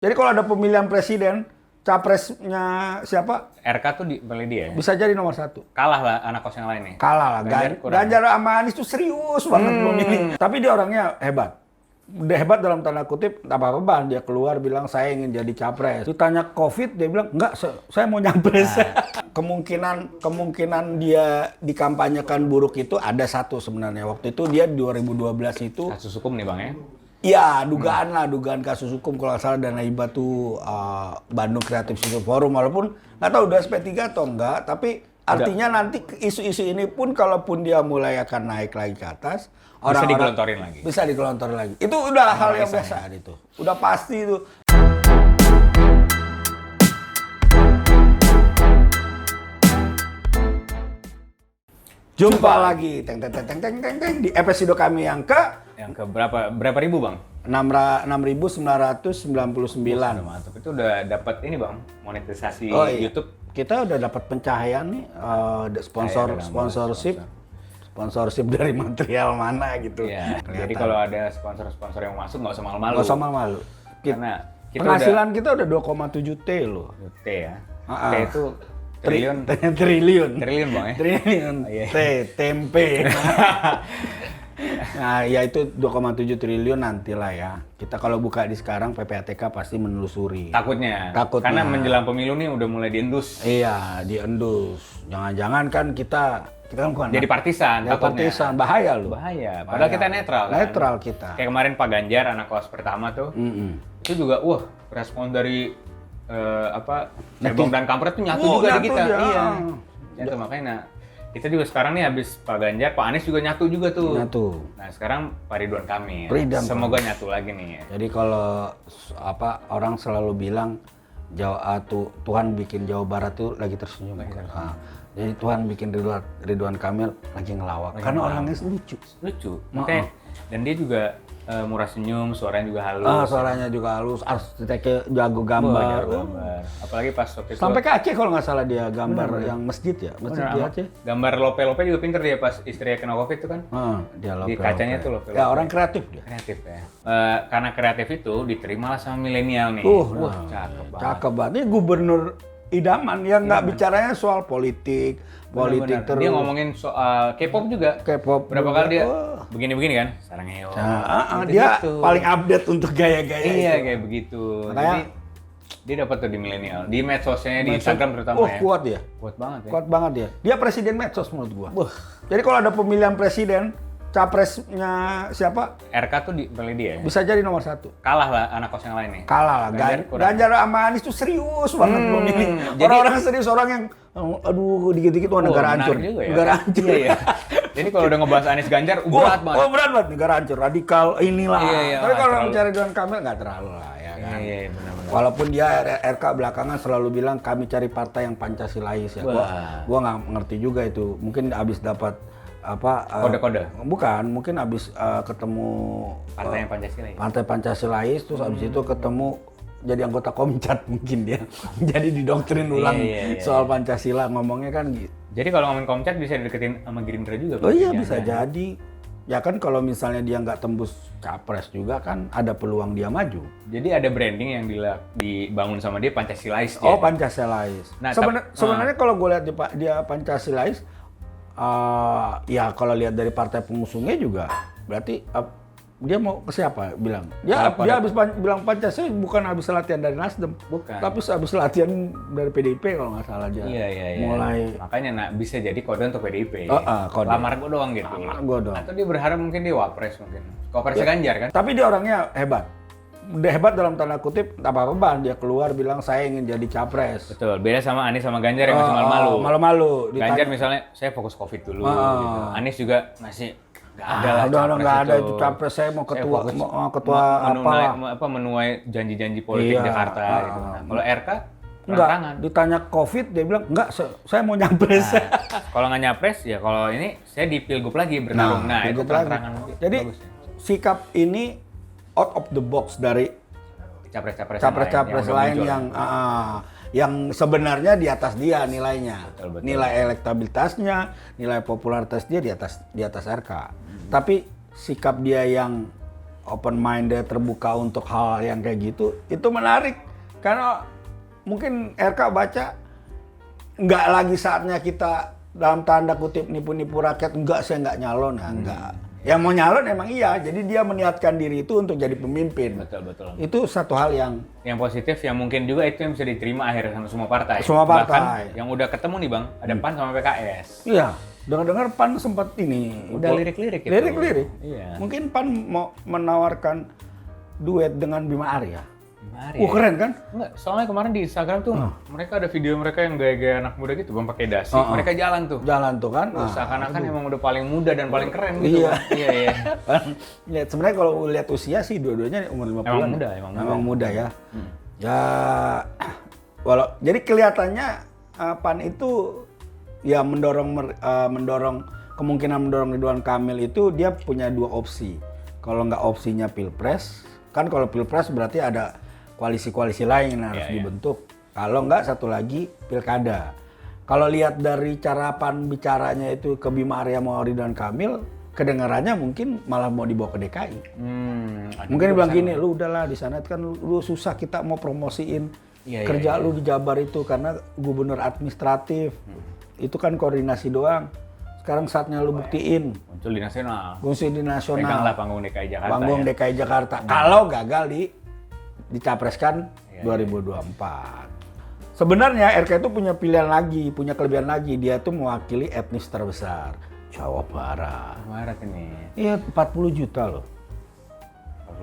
Jadi kalau ada pemilihan presiden, capresnya siapa? RK tuh dipilih dia ya? Bisa jadi nomor 1. Kalah lah anak kos yang lain nih. Kalah lah. Ganjar sama Anies tuh serius banget memilih. Tapi dia orangnya hebat. Udah hebat dalam tanda kutip, tak apa-apa. Dia keluar bilang, saya ingin jadi capres. Ditanya COVID, dia bilang, enggak, saya mau nyapres. Kemungkinan dia dikampanyekan buruk itu ada satu sebenarnya. Waktu itu dia 2012 itu... Kasus hukum nih Bang ya? Iya, dugaan kasus hukum kalau nggak salah dana hibah tuh Bandung Creative City Forum, walaupun nggak tahu udah SP3 atau enggak, tapi artinya nanti isu-isu ini pun kalaupun dia mulai akan naik lagi ke atas, bisa digelontorin lagi. Bisa digelontorin lagi. Itu udah hal yang biasa itu. Udah pasti itu. Jumpa lagi di episode kami yang ke berapa ribu Bang? 6.999. Mantap. Itu udah dapat ini Bang, monetisasi Iya. YouTube. Kita udah dapat pencahayaan nih, sponsorship dari material mana gitu. Iya. Jadi kalau ada sponsor yang masuk nggak usah malu-malu. Nggak usah malu-malu. Karena kita penghasilan kita udah 2,7 T loh. T ya. T itu triliun Bang ya. Triliun. Iya. Tempe. Nah, ya itu 2,7 triliun nantilah ya. Kita kalau buka di sekarang PPATK pasti menelusuri. Takutnya. Karena menjelang pemilu nih udah mulai diendus. Iya, diendus. Jangan-jangan kan kita kan bukan jadi partisan. Ya, partisan, bahaya loh. Bahaya. Padahal kita netral kan. Netral kita. Kayak kemarin Pak Ganjar anak kelas pertama tuh. Itu juga respon dari Cebong dan Kampret tuh nyatu juga di kita. Iya. Nyatu makanya kita juga sekarang nih habis Pak Ganjar, Pak Anies juga nyatu juga tuh. Nyatu. Nah sekarang Pak Ridwan Kamil. Semoga nyatu lagi nih. Ya. Jadi kalau orang selalu bilang Tuhan bikin Jawa Barat tuh lagi tersenyum. Jadi Tuhan bikin Ridwan Kamil lagi ngelawak. Karena orangnya lucu. Makanya dan dia juga murah senyum, suaranya juga halus. Suaranya juga halus, arsiteknya jago gambar. Apalagi pas waktu itu. Sampai ke Aceh kalau nggak salah dia gambar yang masjid ya, masjid di Aceh. Gambar lope-lope juga pinter dia pas istrinya kena COVID itu kan. Dia lope. Di kacanya tuh lope-lope. Ya orang kreatif dia. Kreatif ya. Karena kreatif itu diterimalah sama milenial nih. Cakep banget. Cakep banget. Ini gubernur idaman yang nggak bicaranya soal politik terus. Dia ngomongin soal K-pop juga. K-pop. Berapa kali dia begini-begini kan? Sarangheyo. Dia paling update untuk gaya-gaya. Iya, kayak begitu. Jadi dia dapat tuh di milenial, di medsosnya, di Instagram terutama ya. Kuat dia. Kuat banget ya. Kuat banget dia. Dia presiden medsos menurut gua. Jadi kalau ada pemilihan presiden, capresnya siapa? RK tuh dipilih dia ya? Bisa jadi nomor 1. Kalah lah anak kos yang lain nih. Kalah lah. Ganjar sama Anies tuh serius banget memilih. Orang-orang serius, orang yang dikit-dikit negara hancur. Negara hancur. Iya. Jadi kalau udah ngebahas Anies Ganjar, berat banget. Berat banget, negara hancur, radikal inilah. Iya, tapi kalau bicara Ridwan Kamil nggak terlalu lah ya kan. Iya, benar-benar. Walaupun dia RK belakangan selalu bilang kami cari partai yang Pancasilais ya. Gua nggak ngerti juga itu. Mungkin abis dapat kode-kode? Bukan, mungkin abis ketemu partai yang Pancasilais. Partai Pancasilais, terus abis itu ketemu jadi anggota Komcat mungkin dia. Jadi didoktrin ulang soal Pancasila, ngomongnya kan gitu. Jadi kalau ngomongin Komcat bisa dideketin sama Gerindra juga? Oh iya, bisa jadi. Ya kan kalau misalnya dia nggak tembus capres juga kan ada peluang dia maju. Jadi ada branding yang dibangun sama dia Pancasilais. Pancasilais. Nah, sebenarnya kalau gue lihat dia Pancasilais, ya kalau lihat dari partai pengusungnya juga berarti dia mau ke siapa bilang? Dia habis bilang Pancasila bukan habis latihan dari Nasdem, tapi habis latihan dari PDIP kalau nggak salah dia. Iya. Mulai. Makanya bisa jadi kode untuk PDIP. Kode. Lamar gue doang gitu. Lamar gue doang. Atau dia berharap mungkin dia wapres mungkin. Wapresnya Ganjar kan? Tapi dia orangnya hebat. Udah hebat dalam tanda kutip, tak apa-apa dia keluar bilang saya ingin jadi capres. Betul, beda sama Anies sama Ganjar yang masih malu-malu. Malu-malu. Ganjar misalnya saya fokus COVID dulu gitu. Anies juga masih nggak ada itu capres, saya mau ketua menuai janji-janji politik Jakarta gitu. Nah, kalau RK enggak, ditanya COVID dia bilang enggak, saya mau nyapres. Kalau nggak nyapres ya kalau ini saya di Pilgub lagi bertarung. Itu terang-terangan. Jadi sikap ini out of the box dari capres-capres lain yang sebenarnya di atas dia nilainya. Betul. Nilai elektabilitasnya, nilai popularitas dia di atas RK. Tapi sikap dia yang open minded, terbuka untuk hal yang kayak gitu, itu menarik. Karena mungkin RK baca, nggak lagi saatnya kita dalam tanda kutip nipu-nipu rakyat, enggak saya nggak nyalon, ya enggak. Yang mau nyalon emang iya, jadi dia meniatkan diri itu untuk jadi pemimpin. Betul. Itu satu hal yang positif, yang mungkin juga itu yang bisa diterima akhirnya sama semua partai. Semua partai. Bahkan yang udah ketemu nih Bang, ada PAN sama PKS. Iya, dengar-dengar PAN sempat ini. Udah lirik-lirik gitu. Lirik-lirik. Iya. Mungkin PAN mau menawarkan duet dengan Bima Arya. Mari. Keren kan? Enggak, soalnya kemarin di Instagram tuh mereka ada video mereka yang gaya-gaya anak muda gitu, Bang, pakai dasi. Mereka jalan tuh. Jalan tuh kan. Seakan-akan emang udah paling muda dan paling keren gitu. Iya. Iya. Ya, sebenarnya kalau lihat usia sih dua-duanya umur 50-an. Emang muda ya. Ya jadi kelihatannya PAN itu ya mendorong kemungkinan mendorong Ridwan Kamil itu dia punya dua opsi. Kalau nggak opsinya Pilpres, kan kalau Pilpres berarti ada koalisi-koalisi lain yang harus dibentuk. Kalau nggak satu lagi Pilkada. Kalau lihat dari cara PAN bicaranya itu ke Bima Arya mau Ridwan Kamil, kedengarannya mungkin malah mau dibawa ke DKI. Mungkin dia bilang gini, lu udahlah di sana kan lu susah kita mau promosiin kerja lu di Jabar itu karena gubernur administratif. Itu kan koordinasi doang. Sekarang saatnya lu buktiin. Muncul di nasional. Peganglah panggung DKI Jakarta. Panggung DKI Jakarta. Kalau gagal dicapreskan 2024. Sebenarnya RK itu punya pilihan lagi, punya kelebihan lagi. Dia tuh mewakili etnis terbesar, Jawa Barat. Barat ini. Iya, 40 juta loh.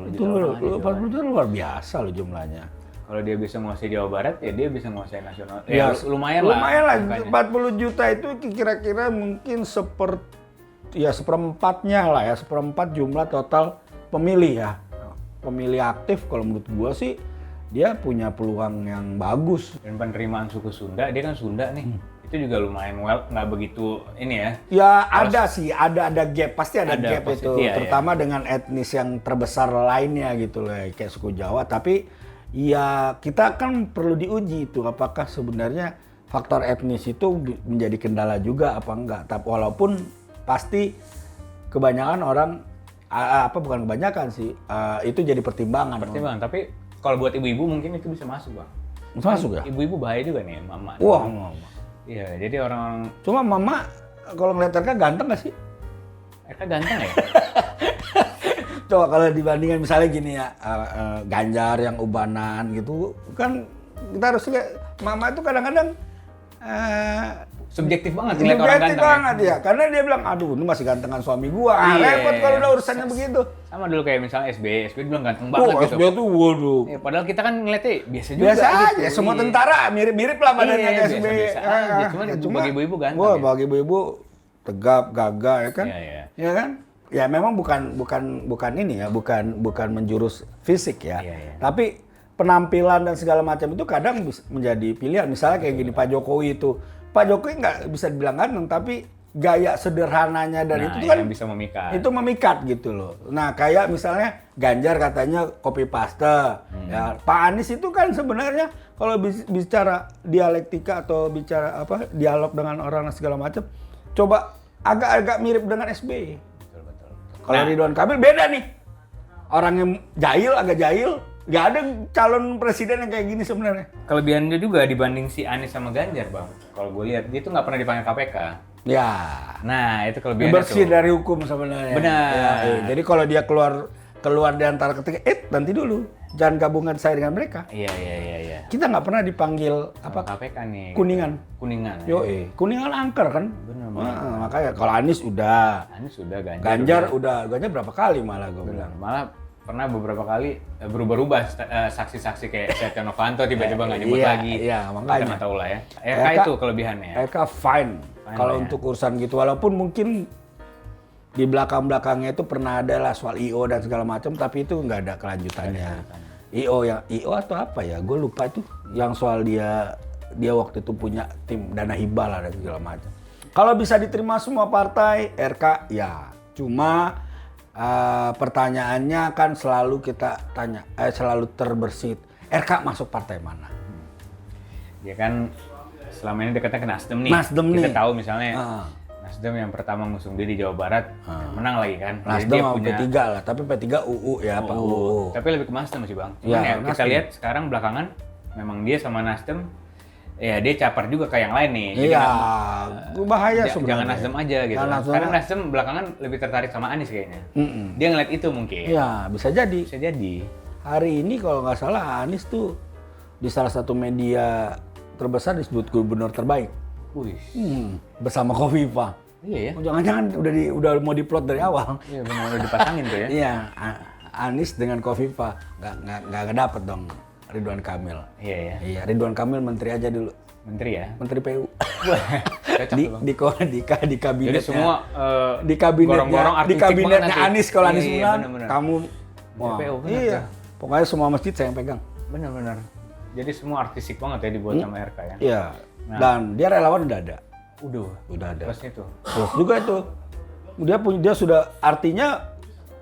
40 juta luar biasa loh jumlahnya. Kalau dia bisa menguasai Jawa Barat, ya dia bisa menguasai nasional. Ya, lumayan lah. Lumayan lah. 40 juta itu kira-kira mungkin seperempatnya lah ya, seperempat jumlah total pemilih ya. Pemilih aktif kalau menurut gua sih dia punya peluang yang bagus. Dan penerimaan suku Sunda, dia kan Sunda nih. Itu juga lumayan nggak begitu ini ya. Ya ada sih, ada gap, pasti ada gap itu. Iya, terutama dengan etnis yang terbesar lainnya gitu loh, kayak suku Jawa. Tapi ya kita kan perlu diuji itu apakah sebenarnya faktor etnis itu menjadi kendala juga apa enggak. Tapi walaupun pasti kebanyakan orang bukan kebanyakan sih, itu jadi pertimbangan. Tapi kalau buat ibu-ibu mungkin itu bisa masuk, Bang. Masuk ya? Ibu-ibu bahaya juga nih, mama. Wah, mama. Iya, jadi orang. Cuma mama kalau ngeliat RK ganteng nggak sih? RK ganteng ya? Coba kalau dibandingkan misalnya gini ya, Ganjar yang ubanan gitu, kan kita harus lihat mama itu kadang-kadang subjektif banget ngeliat orang ganteng. Banget ya, karena dia bilang, aduh ini masih gantengan suami gua. Repot kalau udah urusannya begitu. Sama dulu kayak misalnya SBY bilang ganteng banget gitu. SBY tuh waduh. Ya, padahal kita kan ngeliatnya biasa juga. Biasa gitu. aja, semua tentara mirip-mirip lah badannya SBY. Cuma bagi ibu-ibu ganteng. Wah, bagi ibu-ibu tegap, gagah ya kan? Iya. Ya kan? Ya memang bukan ini ya, bukan menjurus fisik ya. Iya. Tapi penampilan dan segala macam itu kadang menjadi pilihan. Misalnya kayak gini, Pak Jokowi itu. Pak Jokowi nggak bisa dibilang ganteng, tapi gaya sederhananya dan itu kan bisa memikat. Itu memikat gitu loh. Nah, kayak misalnya Ganjar katanya copy paste. Ya, Pak Anies itu kan sebenarnya kalau bicara dialektika atau bicara dialog dengan orang dan segala macam, coba agak-agak mirip dengan SBY. Betul. Kalau Ridwan Kamil beda nih. Orang yang agak jahil. Nggak ada calon presiden yang kayak gini sebenarnya. Kelebihannya juga dibanding si Anies sama Ganjar, Bang. Kalau gue lihat, dia tuh nggak pernah dipanggil KPK. Ya. Nah, itu kelebihannya bersih tuh. dari hukum sebenarnya. Benar. Ya. Jadi kalau dia keluar di antara ketiga, nanti dulu. Jangan gabungan saya dengan mereka. Iya. Kita nggak pernah dipanggil KPK nih. Kuningan. Kuningan angker kan? Benar. Makanya kalau Anies udah. Ganjar udah. Ganjar berapa kali malah gue bilang. Malah pernah beberapa kali berubah-ubah saksi-saksi kayak Setia Novanto tiba-tiba nggak nyebut lagi. Iya, makanya. Kita nggak tahu lah ya. RK itu kelebihannya. RK fine kalau untuk urusan gitu. Walaupun mungkin di belakang-belakangnya itu pernah ada lah soal IO dan segala macam, tapi itu nggak ada kelanjutannya. IO atau apa ya? Gue lupa itu. Yang soal dia waktu itu punya tim dana hibah lah dan segala macam. Kalau bisa diterima semua partai, RK ya. Cuma pertanyaannya kan selalu kita tanya, selalu terbersit, RK masuk partai mana? Ya kan selama ini dekatnya ke Nasdem nih. Nasdem kita nih. tahu misalnya Nasdem yang pertama ngusung dia di Jawa Barat, menang lagi kan. Jadi Nasdem dia sama punya P3 lah, tapi P3 UU ya, Pak UU. Tapi lebih ke Nasdem sih Bang. Cuman Ya, ya, kita Nasdem. lihat sekarang belakangan memang dia sama Nasdem ya dia capar juga kayak yang lain nih. Jadi Iya, bahaya jangan sebenarnya. Nasdem aja gitu. Jangan Nasdem. Karena Nasdem belakangan lebih tertarik sama Anies kayaknya. Dia ngeliat itu mungkin. Iya, bisa jadi. Bisa jadi. Hari ini kalau nggak salah Anies tuh di salah satu media terbesar disebut gubernur terbaik. Wih. Bersama Kofifa. Iya ya. Oh, jangan-jangan udah mau diplot dari awal. Iya benar udah dipasangin tuh ya. Iya, Anies dengan Kofifa nggak dapet dong Ridwan Kamil. Iya ya. Iya, Ridwan Kamil menteri aja dulu, Menteri ya. menteri PU. Cocok di, tuh, Bang. di kabinetnya. Jadi semua di kabinetnya gorong-gorong di artistik kabinetnya banget nanti. Anies kalau Iya, Anies iya, menang, bener-bener. kamu Menteri PU, bener iya. tuh. Pokoknya semua masjid saya yang pegang. Benar-benar. Jadi semua artistik banget ya dibuat sama RK ya. Iya. Nah. Dan dia relawan udah ada. Udah ada. Plus itu. Terus juga itu. Dia sudah artinya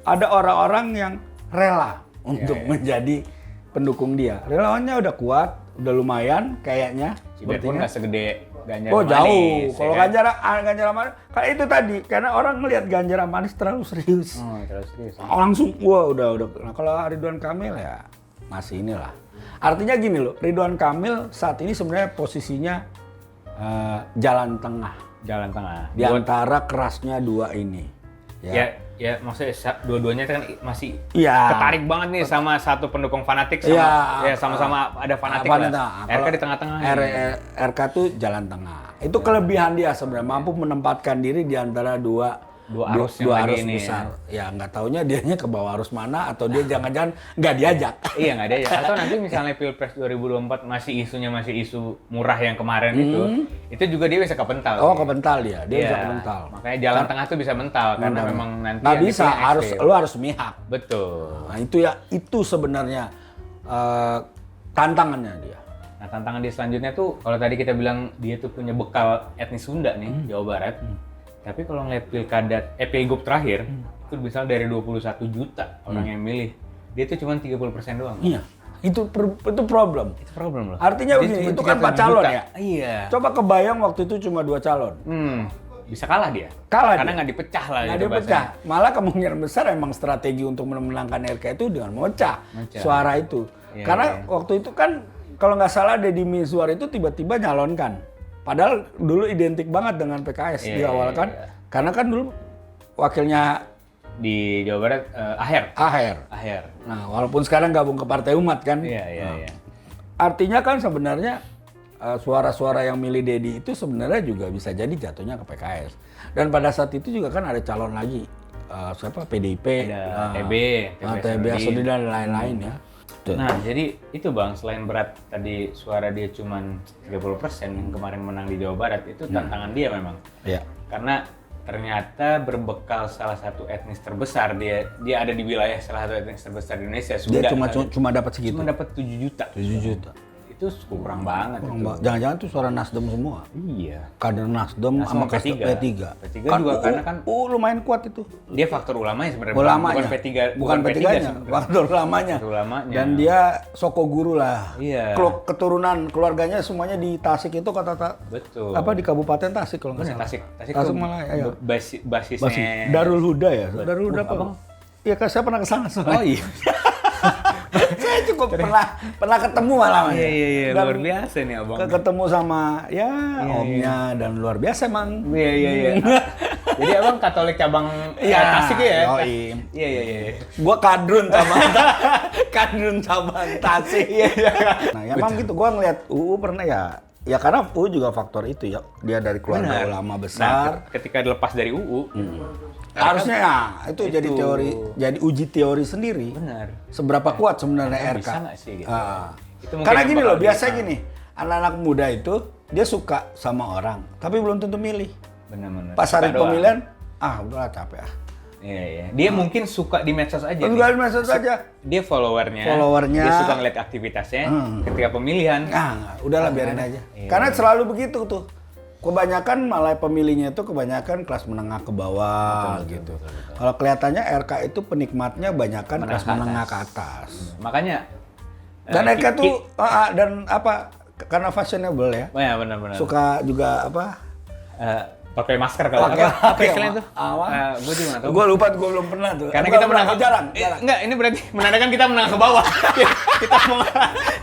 ada orang-orang yang rela untuk menjadi pendukung dia. Relawannya udah kuat, udah lumayan kayaknya. Biarpun nggak segede Ganjar Oh sama jauh. Anies, Kalau ya kan? Ganjar sama Anies, kayak itu tadi, karena orang ngelihat Ganjar sama Anies terlalu serius. Terus serius. Langsung wah udah. Nah, kalau Ridwan Kamil ya masih inilah. Artinya gini loh, Ridwan Kamil saat ini sebenarnya posisinya jalan tengah Jalan tengah. di antara kerasnya dua ini. Ya maksudnya dua-duanya kan masih Iya. ketarik banget nih sama satu pendukung fanatik sama Iya. ya sama-sama ada fanatik Apa lah. nih, RK di tengah-tengah. RK tuh jalan tengah. Itu kelebihan dia sebenarnya, mampu menempatkan diri di antara dua arus yang lagi arus ini, besar. Ya nggak taunya dianya ke bawah arus mana, atau dia jangan-jangan nggak diajak. Iya nggak ada ya. Atau nanti misalnya Pilpres 2024 masih isu murah yang kemarin itu juga dia bisa kepental. Oh, kepental dia Iya, bisa kepental. Makanya jalan tengah tuh bisa mental karena memang nanti Nggak yang bisa, dipilih lu harus mihak. Betul. Nah itu sebenarnya tantangannya dia. Nah tantangan dia selanjutnya tuh kalau tadi kita bilang dia tuh punya bekal etnis Sunda nih Jawa Barat. Tapi kalau ngeliat pilgub terakhir itu misalnya dari 21 juta orang yang milih, dia tuh cuma 30% doang. Iya, itu problem. Itu problem loh. Artinya Dia begini, cuma itu kan 4 37 calon juta. ya. Iya. Coba kebayang waktu itu cuma 2 calon. Bisa kalah dia. Kalah Karena dia. nggak dipecah lah. Nggak gitu dipecah. bahasanya. Malah kemungkinan besar emang strategi untuk memenangkan RK itu dengan memecah suara itu. Iya, Karena waktu itu kan kalau nggak salah Deddy Mizwar itu tiba-tiba nyalonkan. Padahal dulu identik banget dengan PKS di awal kan. Karena kan dulu wakilnya Di Jawa Barat Aher. Nah, walaupun sekarang gabung ke Partai Umat kan. Iya. Artinya kan sebenarnya suara-suara yang milih Deddy itu sebenarnya juga bisa jadi jatuhnya ke PKS. Dan pada saat itu juga kan ada calon lagi, siapa PDIP, Ada TB Asodi dan lain-lain ya. Nah, jadi itu Bang, selain berat tadi suara dia cuman 30% yang kemarin menang di Jawa Barat, itu tantangan dia memang. Iya. Karena ternyata berbekal salah satu etnis terbesar, dia ada di wilayah salah satu etnis terbesar di Indonesia. Dia cuma dapat segitu. Cuma dapat 7 juta. 7 juta. Itu kurang banget. Jangan-jangan tuh suara Nasdem semua. Iya. Kader Nasdem sama P3. P3. P3 juga karena kan lumayan kuat itu. dia faktor ulamanya sebenarnya. Ulamanya. Bukan P3. Bukan P3-nya, faktor ulamanya. Faktor ulamanya. Dan dia soko guru lah. Iya. Keturunan keluarganya semuanya di Tasik itu Betul. Apa di Kabupaten Tasik kalau nggak salah. Tasik Tasik tuh Malaya. basisnya Darul Huda ya. Darul Huda apa? Iya, kan saya pernah ke sana soalnya. Oh iya. Saya cukup pernah ketemu malah. Iya, luar biasa nih Abang. Ketemu sama omnya dan luar biasa emang. Iya. Jadi Abang Katolik cabang Tasik ya? Iya. Gua kadrun cabang Tasik. Nah, ya emang gitu. Gua ngeliat UU pernah ya karena UU juga faktor itu ya. Dia dari keluarga ulama besar. Nah, ketika dilepas dari UU, harusnya itu jadi teori, jadi uji teori sendiri. Benar. Seberapa kuat sebenarnya RK? Bisa nggak sih gitu? Itu mungkin karena yang gini bakal loh, biasanya gini, anak-anak muda itu dia suka sama orang, tapi belum tentu milih. Benar-benar. Pas hari pemilihan, udahlah capek ah. Iya. Dia mungkin suka di medsos aja. Suka di medsos aja. Dia followernya. Dia suka ngeliat aktivitasnya. Ketika pemilihan. Udahlah biarin aja. Karena selalu begitu tuh. Kebanyakan malah pemilihnya itu kebanyakan kelas menengah ke bawah gitu. Kalau kelihatannya RK itu penikmatnya banyakan kelas menengah ke atas. Makanya Dan RK tuh karena fashionable ya. Ya benar-benar. Suka juga apa? pakai masker kalau Pakai apa istilahnya tuh? apa? Gue juga nggak tahu. Gue lupa, gue belum pernah tuh. Karena kita menang jarang. Enggak, ini berarti menandakan kita menang ke bawah. Kita mau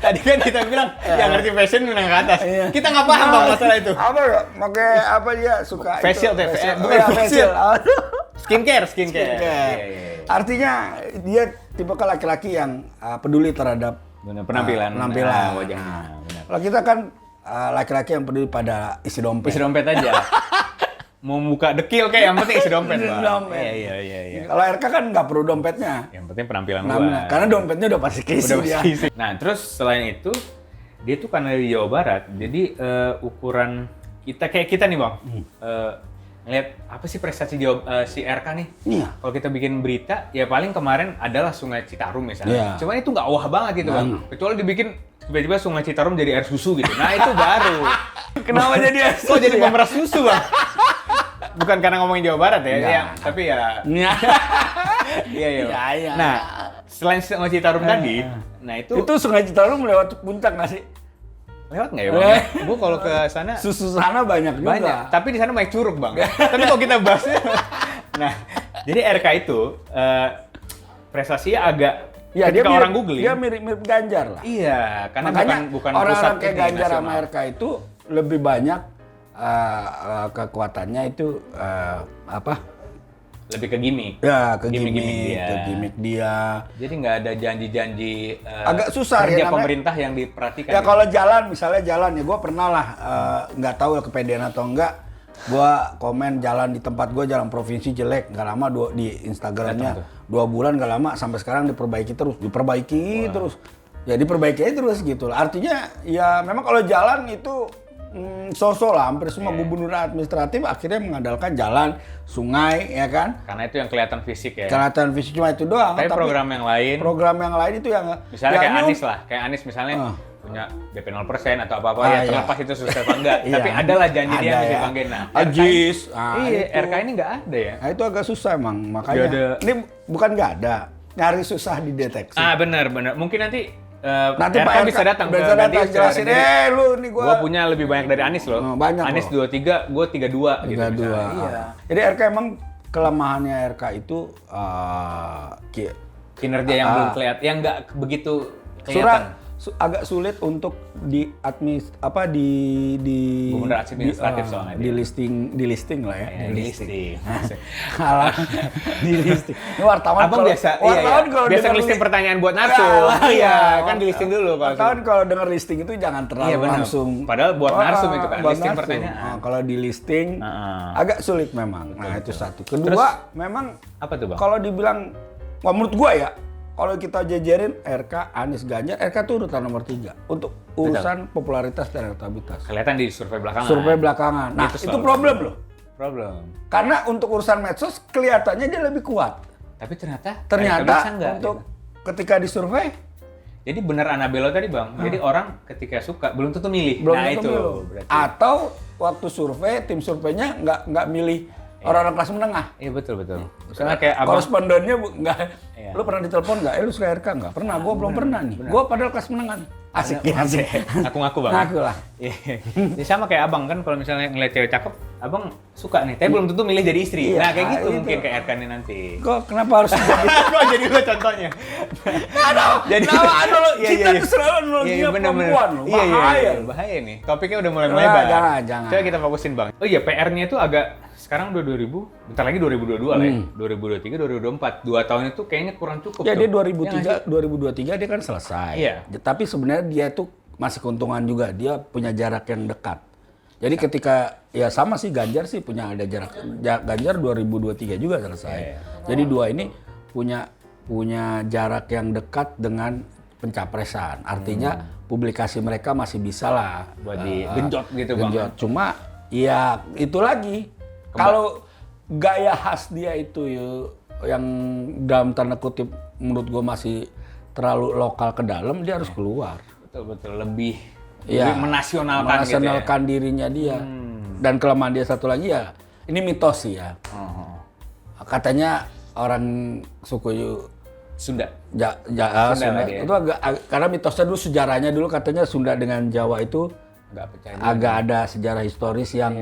tadi kan kita bilang yang ngerti fashion menang ke atas. Iya. Kita nggak paham bang masalah itu. Apa ya? Pakai apa dia suka Facial itu? teh, Bukan facial. Skincare. Skincare. Iya. Artinya dia tipe laki-laki yang peduli terhadap Benar, penampilan wajahnya. Benar. Kalau kita kan laki-laki yang peduli pada isi dompet. Isi dompet aja. Mau buka dekil kayak yang penting isi dompet, Isi Bang. dompet. Iya. Kalau RK kan nggak perlu dompetnya. Yang penting penampilan Nah, gua. karena dompetnya udah pasti keisi Udah dia. pasti isi. Nah, terus selain itu dia tuh karena di Jawa Barat, jadi ukuran kayak kita nih, Bang. Ngeliat apa sih prestasi si RK nih? Iya. Kalau kita bikin berita, ya paling kemarin adalah Sungai Citarum misalnya. Iya. Cuman itu nggak wah banget gitu, Bang. Kecuali dibikin tiba-tiba Sungai Citarum jadi air susu gitu. Nah, itu baru. Kenapa jadi air Kok jadi susu ya? pemeras susu, Bang? Bukan karena ngomongin Jawa Barat ya, Enggak. tapi ya Iya. iya. Iya. Nah, selain Sungai Citarum tadi, nah itu Itu Sungai Citarum lewat puncak nggak sih? lewat nggak ya, Bang? Gue kalau ke sana Susu sana banyak juga. banyak, tapi di sana banyak curug, Bang. Tapi kalau kita bahasnya, nah, jadi RK itu prestasinya agak Ya, ketika dia orang googling, dia mirip-mirip Ganjar lah. Iya, karena Makanya bukan orang-orang pusat kayak ini Ganjar sama nasional. RK itu lebih banyak kekuatannya itu apa? Lebih ke gimmick. Ya, ke Gimmick-gimmick gimmick, dia. ke gimmick dia. Jadi nggak ada janji-janji Agak susah kerja ya, namanya. pemerintah yang diperhatikan. Ya gitu. kalau jalan, misalnya jalan ya, gue pernah lah nggak tahu ya kepedean atau enggak, gue komen jalan di tempat gue, jalan provinsi jelek, nggak lama di Instagramnya 2 bulan nggak lama sampai sekarang diperbaiki terus. Ya diperbaiki aja terus gitu lah. Artinya ya memang kalau jalan itu sosok lah, hampir semua gubernur administratif akhirnya mengandalkan jalan, sungai, ya kan? Karena itu yang kelihatan fisik ya. Kelihatan fisik cuma itu doang. Tapi program yang lain, program yang lain itu yang misalnya ya, kayak ini Anies lah, kayak Anies misalnya punya DP 0% atau apa-apa ya, iya. terlepas itu sukses apa enggak. Iya. Tapi adalah janji dia Ada yang ya. dipanggil. Nah, Ajis. iya, RK ini nggak ada ya. Nah itu agak susah emang, makanya Nggak ada. ini bukan nggak ada, nyari susah dideteksi. Benar. Mungkin nanti Nanti RK Pak RK bisa datang bisa ke datang jelasin, lu nih gua punya lebih banyak dari Anies loh. Banyak Anies loh. 23, gua 32 gitu. 32. misalnya. Iya. Jadi RK emang kelemahannya RK itu Kinerja yang belum kelihatan, yang nggak begitu surat kelihatan. agak sulit untuk di Gubernur administratif soalnya di dia. listing lah ya. Ya, di listing. Kalah di listing. Ini wartawan Abang biasa, kalau biasa dengar listing pertanyaan buat narsum. Kan di listing dulu kalau wartawan kalau dengar listing itu jangan terlalu benar. langsung. Padahal buat narsum itu kan, buat listing narsum. pertanyaan. Kalau di listing agak sulit memang. Nah, itu satu. Kedua, memang Apa tuh, Bang? kalau dibilang menurut gua ya, kalau kita jajarin RK, Anies, Ganjar, RK itu urutan nomor 3 untuk urusan popularitas dan elektabilitas. Kelihatan di survei belakangan. Survei belakangan. Nah, Itu itu selalu problem loh. Problem. Karena untuk urusan medsos kelihatannya dia lebih kuat. Tapi ternyata Ternyata enggak, untuk gitu. ketika disurvei Jadi benar Anabelo tadi, Bang. Jadi orang ketika suka belum tentu milih. belum nah, tentu itu milih. berarti. Atau waktu survei, tim surveinya nggak milih orang-orang kelas menengah. Iya, betul. Misalnya kayak Abang Korespondennya nggak. Iya. Lu pernah ditelepon nggak? Lu suka RK nggak? Pernah. Gua belum pernah nih. Gua padahal kelas menengah nih. Asik ya, asik. ngaku-ngaku, Bang. Ngaku lah. Iya. Jadi sama kayak Abang kan kalau misalnya ngeliat cewek cakep, Abang suka nih, tapi belum tentu milih jadi istri. Iya, Nah, kayak gitu itu. mungkin kayak RK ini nanti. Kok kenapa harus jadi? Kok jadi gue contohnya? Jadi Nah, cinta itu selalu analoginya perempuan loh. Bahaya. Bahaya nih. Topiknya udah mulai Enggak, melebar. jangan. Coba kita fokusin, Bang. Oh iya, PR-nya itu agak sekarang udah 2000, bentar lagi 2022 lah ya. 2023, 2024. 2 tahun itu kayaknya kurang cukup. Ya tuh. dia Ya 2023 dia kan selesai. Iya. Tapi sebenarnya dia tuh masih keuntungan juga. Dia punya jarak yang dekat. Jadi ketika ya sama sih Ganjar sih punya ada jarak. Ganjar 2023 juga selesai. Iya. Jadi dua ini punya jarak yang dekat dengan pencapresan. Artinya publikasi mereka masih bisa lah buat digenjot gitu, Bang. genjot. Cuma ya itu lagi. Kalau gaya khas dia itu yang dalam tanda kutip menurut gue masih terlalu lokal ke dalam, dia harus keluar. Betul, lebih Ya, menasionalkan gitu ya. dirinya dia. Dan kelemahan dia satu lagi ya, ini mitos sih ya. Katanya orang suku Sunda. Sunda lagi ya? itu karena mitosnya dulu, sejarahnya dulu katanya Sunda dengan Jawa itu nggak percaya. Agak ada sejarah historis yang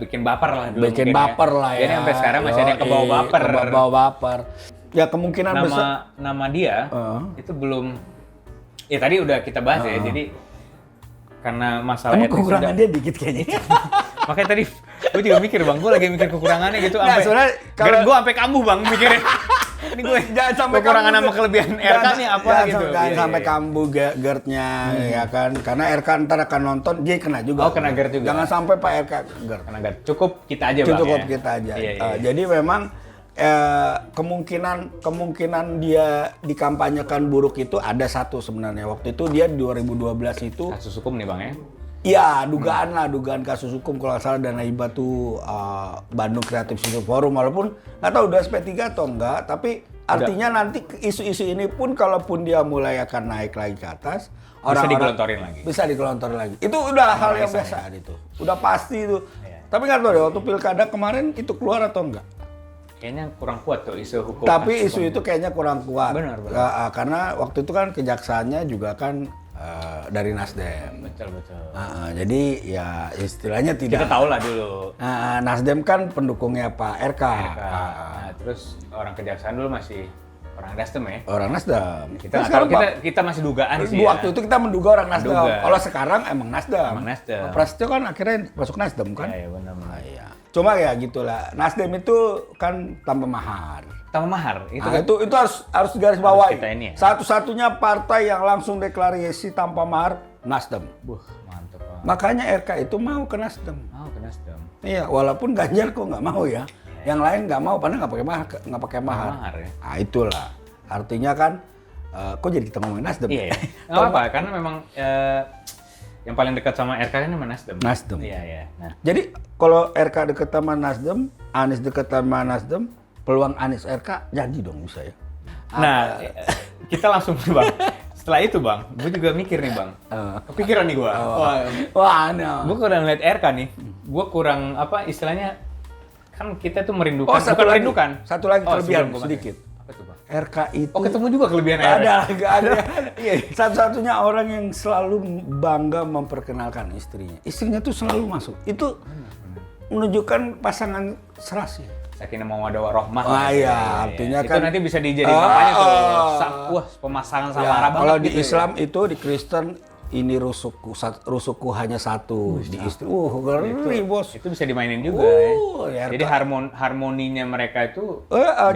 bikin baper lah dulu. Bikin baper ya. lah ya. Jadi sampai sekarang masih ada yang kebawa baper. Kebawa baper. Ya kemungkinan besar. Nama dia itu belum. Ya tadi udah kita bahas ya. Jadi karena masalah emang kekurangan dia dikit kayaknya. Makanya tadi gue juga mikir bang, gue lagi mikir kekurangannya gitu. Nah, sebenarnya kalau gue sampai kambuh bang mikirnya. Ini gue jangan sampai kekurangan sama kelebihan RK nih apa gitu. Jangan sampai kambuh GERD-nya ya kan. Karena RK ntar akan nonton, dia kena juga. Oh kena GERD juga. Jangan sampai Pak RK GERD. Kena GERD. Cukup kita aja bang. Cukup kita aja. Jadi memang kemungkinan dia dikampanyekan buruk itu ada satu sebenarnya. Waktu itu dia di 2012 itu kasus hukum nih bang ya. Iya, dugaan kasus hukum kalau nggak salah Dana Hibah tuh Bandung Creative City Forum, walaupun nggak tahu udah SP3 atau enggak, tapi artinya nanti isu-isu ini pun kalaupun dia mulai akan naik lagi ke atas, bisa digelontorin lagi. Bisa digelontorin lagi. Itu udah hal yang biasa itu. Udah pasti itu. Iya. Tapi nggak tahu deh waktu pilkada kemarin itu keluar atau enggak. Kayaknya kurang kuat tuh isu hukum. Tapi isu itu kayaknya kurang kuat. Benar. Karena waktu itu kan kejaksaannya juga kan dari Nasdem. Betul. Jadi ya istilahnya tidak. Kita tahu lah dulu. Nasdem kan pendukungnya Pak RK. Nah, terus orang kejaksaan dulu masih orang Nasdem ya. Orang Nasdem. Kita masih dugaan sih. Waktu itu kita menduga orang Nasdem. Kalau sekarang emang Nasdem. Prasetyo kan akhirnya masuk Nasdem kan. Iya benar. Iya. Cuma ya gitulah. Nasdem itu kan tanpa mahar. Tanpa mahar itu harus garis bawahi. Ya? Satu-satunya partai yang langsung deklarasi tanpa mahar Nasdem. Mantap. Makanya RK itu mau ke Nasdem. Iya, walaupun Ganjar kok nggak mau ya. Yang lain nggak mau, padahal nggak pakai mahar. Ya? Nah itulah. Artinya kan, kok jadi kita ngomongin Nasdem? Iya. Nggak apa, karena memang yang paling dekat sama RK kan memang Nasdem. Iya. Nah. Jadi kalau RK dekat sama Nasdem, Anies dekat sama Nasdem, peluang Anies RK jadi dong bisa ya. Nah, kita langsung nih bang. Setelah itu bang, gue juga mikir nih bang. Kepikiran nih gue. Gue kurang lihat RK nih. Gue kurang apa istilahnya? Kan kita tuh merindukan. Satu lagi kelebihan sedikit. Apa tuh bang? RK itu. Ketemu juga kelebihan RK. Ada. Iya. Satu-satunya orang yang selalu bangga memperkenalkan istrinya. Istrinya tuh selalu masuk. Itu menunjukkan pasangan serasi. Sakinah mawaddah warahmah. Iya, artinya kan itu nanti bisa dijadiin namanya tuh. Wah, pemasangan sama banget. Kalau di Islam itu, di Kristen ini rusukku hanya satu di istri. Ngeri bos. Itu bisa dimainin juga ya. Jadi harmoninya mereka itu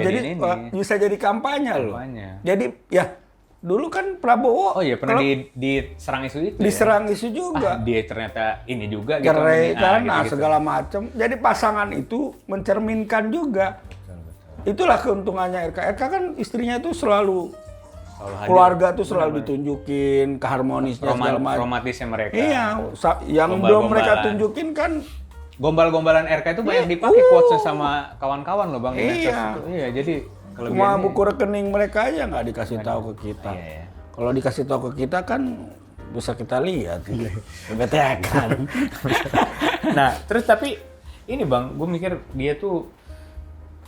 jadi bisa jadi kampanye loh. Jadi ya dulu kan Prabowo pernah diserang isu itu. Diserang isu juga. Dia ternyata ini juga gitu. Cerai kan, segala macam. Jadi pasangan itu mencerminkan juga. Betul. Itulah keuntungannya RK. RK kan istrinya itu selalu keluarga tuh selalu ditunjukin, keharmonisnya segala macam. Romantisnya mereka. Iya, yang belum mereka tunjukin kan gombal-gombalan RK itu banyak dipakai quotes sama kawan-kawan loh Bang di medsos itu. Iya, jadi cuma buku rekening mereka aja nggak dikasih tahu ke kita. Iya. Kalau dikasih tahu ke kita kan bisa kita lihat. BTK kan. Nah, terus tapi ini Bang, gue mikir dia tuh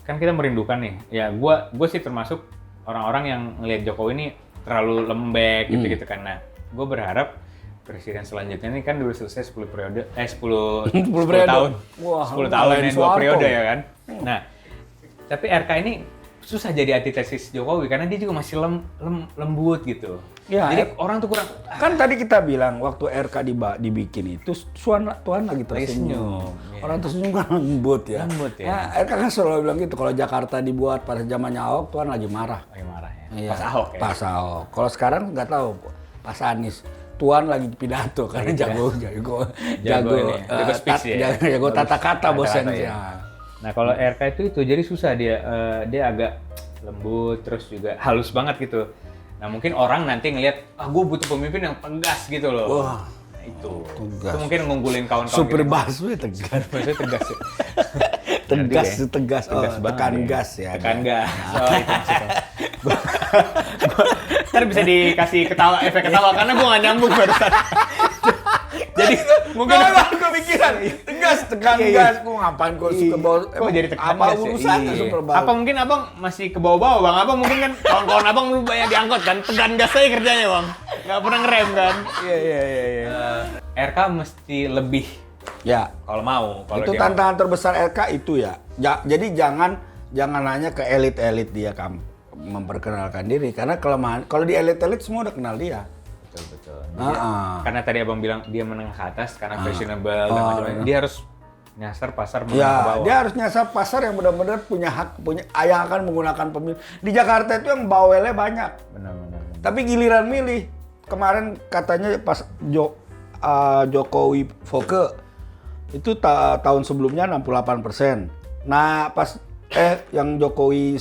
kan kita merindukan nih. Ya, gue sih termasuk orang-orang yang ngelihat Jokowi ini terlalu lembek gitu-gitu kan. Nah, gue berharap presiden selanjutnya ini kan dulu selesai 10 periode, 10 tahun. Wah, 10 tahun ya, 2 periode ya kan. Nah, tapi RK ini susah jadi antitesis Jokowi karena dia juga masih lembut gitu. Ya, jadi orang tuh kurang. Kan tadi kita bilang waktu RK dibikin itu Tuhan lagi tersenyum. Orang tersenyum kan lembut ya. Nah, RK kan selalu bilang gitu. Kalau Jakarta dibuat pada zamannya Ahok, Tuhan lagi marah. Lagi marah ya. Iya, pas Ahok ya. Pas Ahok. Kalau sekarang nggak tahu. Pas Anies. Tuhan lagi pidato karena jago speech ya. Jago tata kata bosnya. Ya. Nah kalau RK itu jadi susah dia agak lembut terus juga halus banget gitu. Nah mungkin orang nanti ngelihat gue butuh pemimpin yang tegas gitu loh. Wah, nah, itu mungkin ngunggulin kawan-kawan. Super Baswe tegas. Baswe tegas. Tegas. Tekan gas ya. Tekan gas. Itu ntar bisa dikasih efek ketawa karena gue nggak nyambung barusan. Jadi mungkin gue pikiran tegas, tekan gas. Gue ngapain gue suka bawa? Kok jadi tekan apa gas ya? urusannya Iya. Super Bowl? Apa mungkin abang masih ke bawah-bawah bang? Abang mungkin kan kawan-kawan abang dulu banyak diangkut kan, tekan gas aja kerjanya bang. Nggak pernah ngerem kan? Iya. RK mesti lebih Ya, kalau mau. Kalau itu dia tantangan terbesar RK itu ya. Jadi jangan hanya ke elit-elit dia memperkenalkan diri, karena kelemahan kalau di elit-elit semua udah kenal dia. betul. Karena Tadi abang bilang dia menengah ke atas karena fashionable dan macam-macam. Dia harus nyasar pasar menengah ke ya, bawah. dia harus nyasar pasar yang benar-benar punya hak, yang akan menggunakan pemilu. Di Jakarta itu yang bawelnya banyak. Benar. Tapi giliran milih, kemarin katanya pas Jokowi Foke itu tahun sebelumnya 68%. Nah, pas yang Jokowi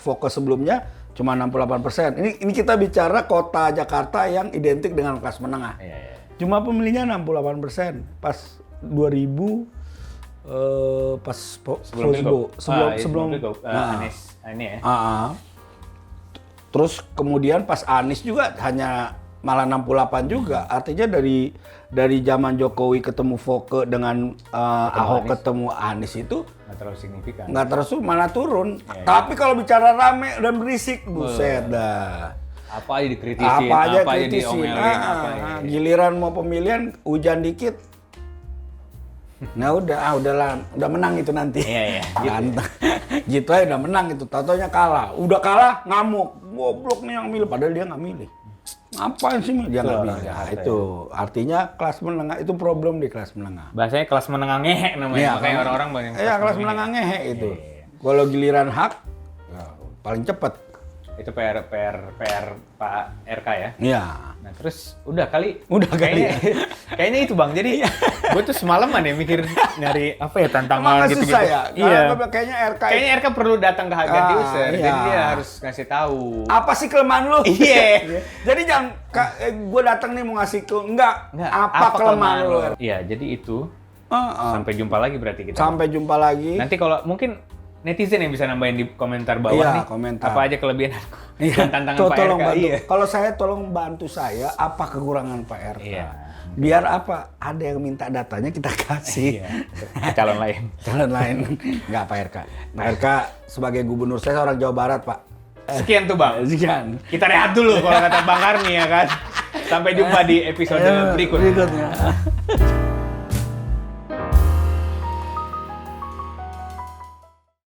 Foke sebelumnya cuma 68%. Ini kita bicara kota Jakarta yang identik dengan kelas menengah. Iya. Cuma pemilihnya 68%. Pas 2000 pas sebelum Anies ini ya. Terus kemudian pas Anies juga hanya malah 68 juga. Artinya dari zaman Jokowi ketemu Foke dengan Ahok ketemu Anies itu Nggak terlalu signifikan. nggak terus malah turun. Tapi kalau bicara rame dan berisik, buset dah. Apa aja dikritisin, Apa aja kritisin. diomelin, apa ya. Giliran mau pemilihan hujan dikit. Nah udahlah, udah menang itu nanti. Iya. Gitu aja udah menang itu, tatonya kalah. Udah kalah ngamuk, goblok nih yang milih, padahal dia nggak milih. Ngapain sih milih? Dia nggak milih. Nah, itu artinya kelas menengah itu problem di kelas menengah. Bahasanya kelas menengah ngehe namanya. Iya, Makanya orang-orang banyak Iya kelas menengah ngehe itu. Kalau giliran hak, ya, paling cepet. Itu PR Pak RK ya. Iya. Nah terus udah kali. Kayaknya itu bang. Jadi gue tuh semalaman ya mikir nyari apa ya tantangan gitu. Susah ya? Iya. Kayaknya RK. Kayaknya RK perlu datang ke Hagen User. Iya. Jadi dia harus ngasih tahu. Apa sih kelemahan lu? Iya. Jadi jangan gue datang nih mau ngasih enggak. Apa kelemahan lu? Iya, jadi itu. Sampai jumpa lagi berarti kita. Sampai jumpa lagi. Nanti kalau mungkin netizen yang bisa nambahin di komentar bawah Iya, nih. komentar. Apa aja kelebihan aku dan tantangan Pak Tolong RK. bantu. Iya. Kalau saya tolong bantu saya apa kekurangan Pak RK. Iya. Biar apa? Ada yang minta datanya kita kasih. Iya. Ke calon lain. Calon lain. Enggak Pak RK. Pak RK sebagai gubernur saya orang Jawa Barat, Pak. Sekian tuh Bang. Sekian. Kita rehat dulu kalau kata Bang Karni ya kan. Sampai jumpa di episode berikutnya.